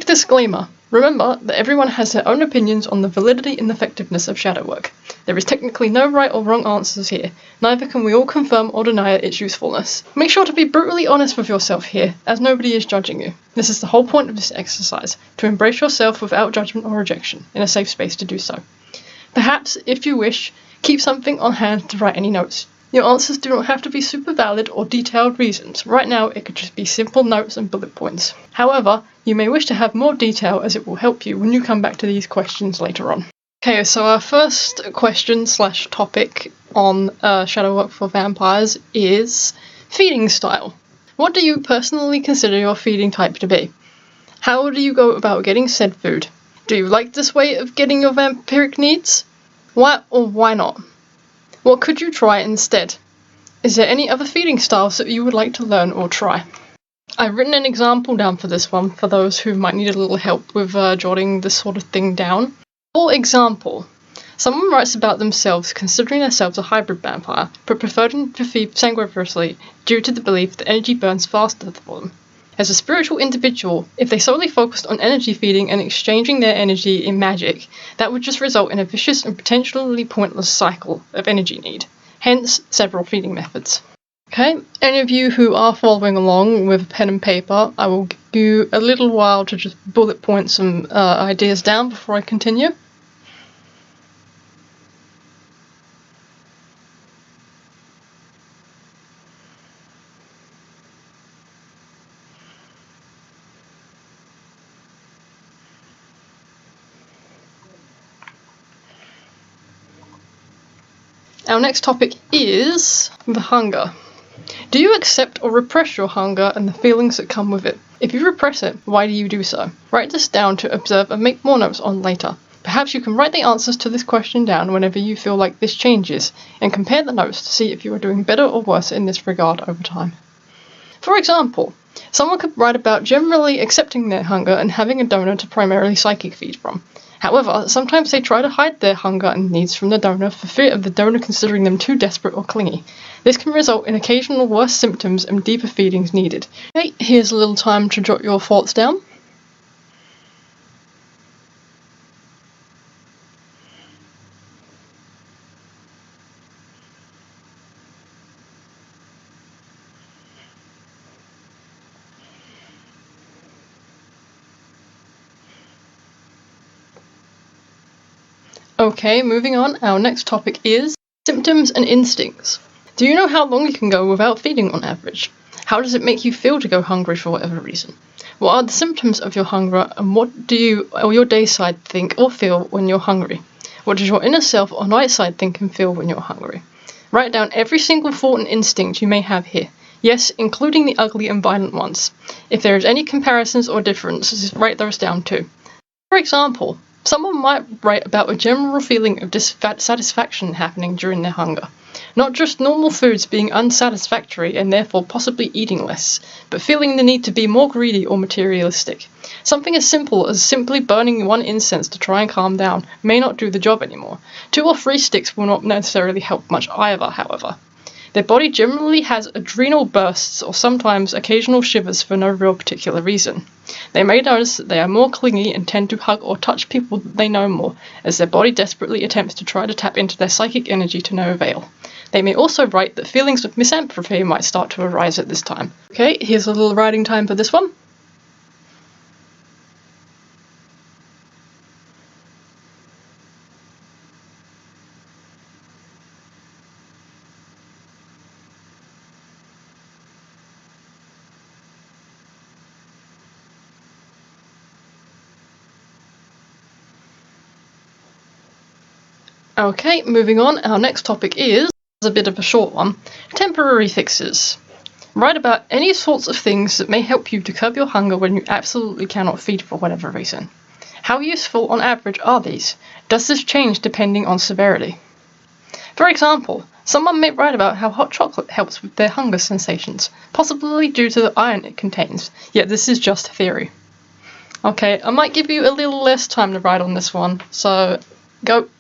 Quick disclaimer. Remember that everyone has their own opinions on the validity and effectiveness of shadow work. There is technically no right or wrong answers here, neither can we all confirm or deny its usefulness. Make sure to be brutally honest with yourself here, as nobody is judging you. This is the whole point of this exercise, to embrace yourself without judgment or rejection, in a safe space to do so. Perhaps, if you wish, keep something on hand to write any notes. Your answers do not have to be super valid or detailed reasons. Right now, it could just be simple notes and bullet points. However, you may wish to have more detail as it will help you when you come back to these questions later on. Okay, so our first question / topic on shadow work for vampires is feeding style. What do you personally consider your feeding type to be? How do you go about getting said food? Do you like this way of getting your vampiric needs? Why or why not? What could you try instead? Is there any other feeding styles that you would like to learn or try? I've written an example down for this one for those who might need a little help with jotting this sort of thing down. For example, someone writes about themselves considering themselves a hybrid vampire, but preferring to feed sanguinariously due to the belief that energy burns faster for them. As a spiritual individual, if they solely focused on energy feeding and exchanging their energy in magic, that would just result in a vicious and potentially pointless cycle of energy need. Hence, several feeding methods. Okay, any of you who are following along with pen and paper, I will give you a little while to just bullet point some ideas down before I continue. Our next topic is the hunger. Do you accept or repress your hunger and the feelings that come with it? If you repress it, why do you do so? Write this down to observe and make more notes on later. Perhaps you can write the answers to this question down whenever you feel like this changes, and compare the notes to see if you are doing better or worse in this regard over time. For example, someone could write about generally accepting their hunger and having a donor to primarily psychic feed from. However, sometimes they try to hide their hunger and needs from the donor for fear of the donor considering them too desperate or clingy. This can result in occasional worse symptoms and deeper feedings needed. Okay, here's a little time to jot your thoughts down. Okay, moving on, our next topic is symptoms and instincts. Do you know how long you can go without feeding on average? How does it make you feel to go hungry for whatever reason? What are the symptoms of your hunger, and what do you or your day side think or feel when you're hungry? What does your inner self or night side think and feel when you're hungry? Write down every single thought and instinct you may have here. Yes, including the ugly and violent ones. If there is any comparisons or differences, write those down too. For example, someone might write about a general feeling of dissatisfaction happening during their hunger. Not just normal foods being unsatisfactory and therefore possibly eating less, but feeling the need to be more greedy or materialistic. Something as simple as simply burning one incense to try and calm down may not do the job anymore. 2 or 3 sticks will not necessarily help much either, however. Their body generally has adrenal bursts or sometimes occasional shivers for no real particular reason. They may notice that they are more clingy and tend to hug or touch people that they know more, as their body desperately attempts to try to tap into their psychic energy to no avail. They may also write that feelings of misanthropy might start to arise at this time. Okay, here's a little writing time for this one. Okay, moving on, our next topic is a bit of a short one. Temporary fixes. Write about any sorts of things that may help you to curb your hunger when you absolutely cannot feed for whatever reason. How useful on average are these? Does this change depending on severity? For example, someone may write about how hot chocolate helps with their hunger sensations, possibly due to the iron it contains, yet this is just theory. Okay, I might give you a little less time to write on this one, so go.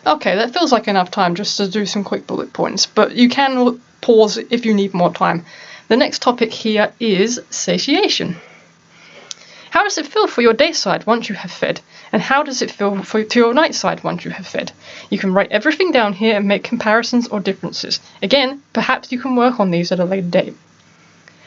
Okay, that feels like enough time just to do some quick bullet points, but you can pause if you need more time. The next topic here is satiation. How does it feel for your day side once you have fed? And how does it feel to your night side once you have fed? You can write everything down here and make comparisons or differences. Again, perhaps you can work on these at a later date.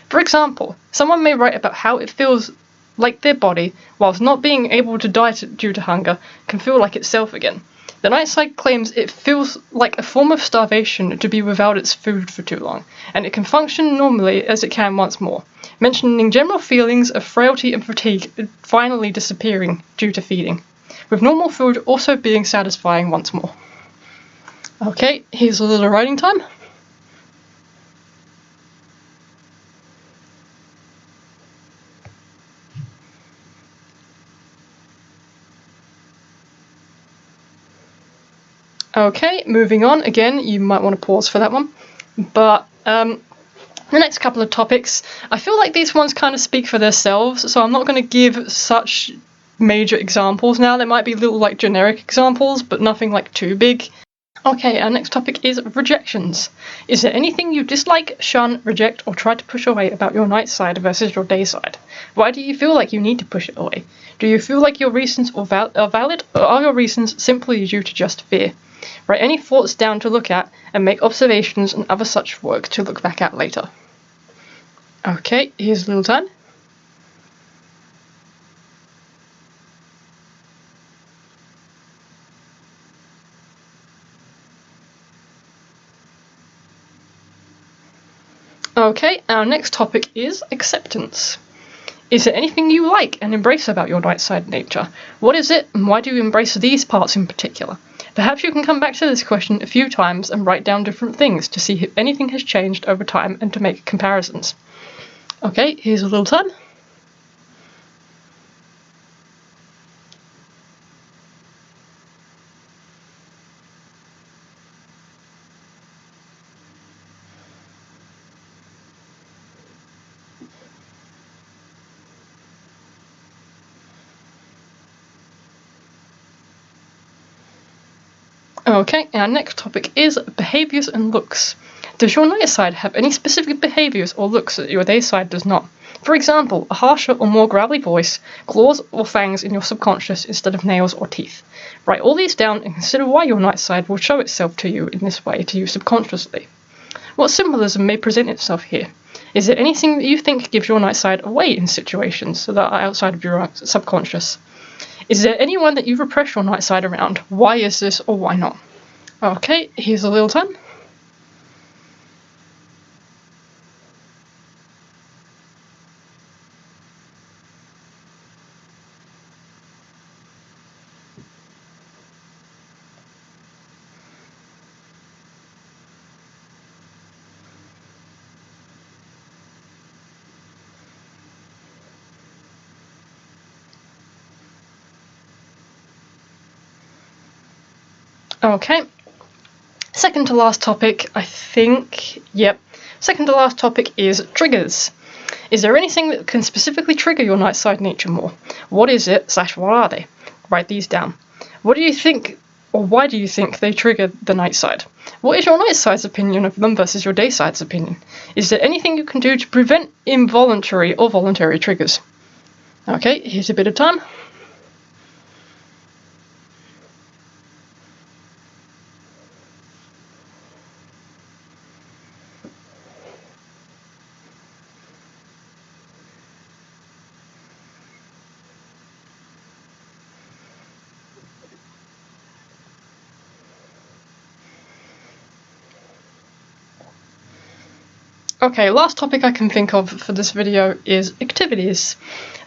For example, someone may write about how it feels like their body, whilst not being able to diet due to hunger, can feel like itself again. The night side claims it feels like a form of starvation to be without its food for too long, and it can function normally as it can once more, mentioning general feelings of frailty and fatigue finally disappearing due to feeding, with normal food also being satisfying once more. Okay, here's a little writing time. Okay, moving on. Again, you might want to pause for that one. But the next couple of topics, I feel like these ones kind of speak for themselves, so I'm not going to give such major examples now. There might be little like generic examples, but nothing like too big. Okay, our next topic is rejections. Is there anything you dislike, shun, reject, or try to push away about your night side versus your day side? Why do you feel like you need to push it away? Do you feel like your reasons are valid, or are your reasons simply due to just fear? Write any thoughts down to look at, and make observations and other such work to look back at later. Okay, here's a little time. Okay, our next topic is acceptance. Is there anything you like and embrace about your night side nature? What is it, and why do you embrace these parts in particular? Perhaps you can come back to this question a few times and write down different things to see if anything has changed over time and to make comparisons. Okay, here's a little time. Okay, our next topic is behaviours and looks. Does your night side have any specific behaviours or looks that your day side does not? For example, a harsher or more growly voice, claws or fangs in your subconscious instead of nails or teeth. Write all these down and consider why your night side will show itself to you in this way to you subconsciously. What symbolism may present itself here? Is there anything that you think gives your night side away in situations that are outside of your subconscious? Is there anyone that you repress your night side around? Why is this or why not? Okay, here's a little time. Okay. Second to last topic, I think, yep. Second to last topic is triggers. Is there anything that can specifically trigger your night side nature more? What is it, / what are they? Write these down. What do you think, or why do you think they trigger the night side? What is your night side's opinion of them versus your day side's opinion? Is there anything you can do to prevent involuntary or voluntary triggers? Okay, here's a bit of time. Okay, last topic I can think of for this video is activities.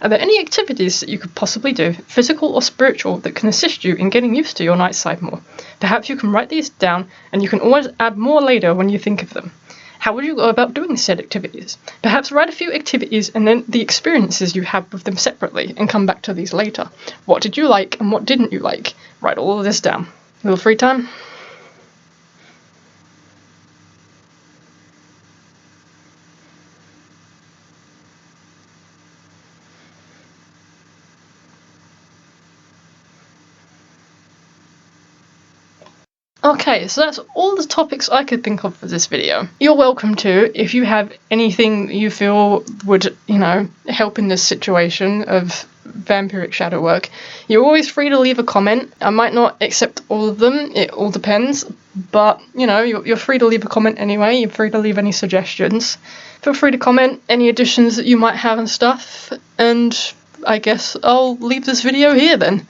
Are there any activities that you could possibly do, physical or spiritual, that can assist you in getting used to your night side more? Perhaps you can write these down and you can always add more later when you think of them. How would you go about doing said activities? Perhaps write a few activities and then the experiences you had with them separately and come back to these later. What did you like and what didn't you like? Write all of this down. A little free time? Okay, so that's all the topics I could think of for this video. You're welcome to, if you have anything you feel would, help in this situation of vampiric shadow work, you're always free to leave a comment. I might not accept all of them, it all depends, but, you're free to leave a comment anyway. You're free to leave any suggestions. Feel free to comment any additions that you might have and stuff, and I guess I'll leave this video here then.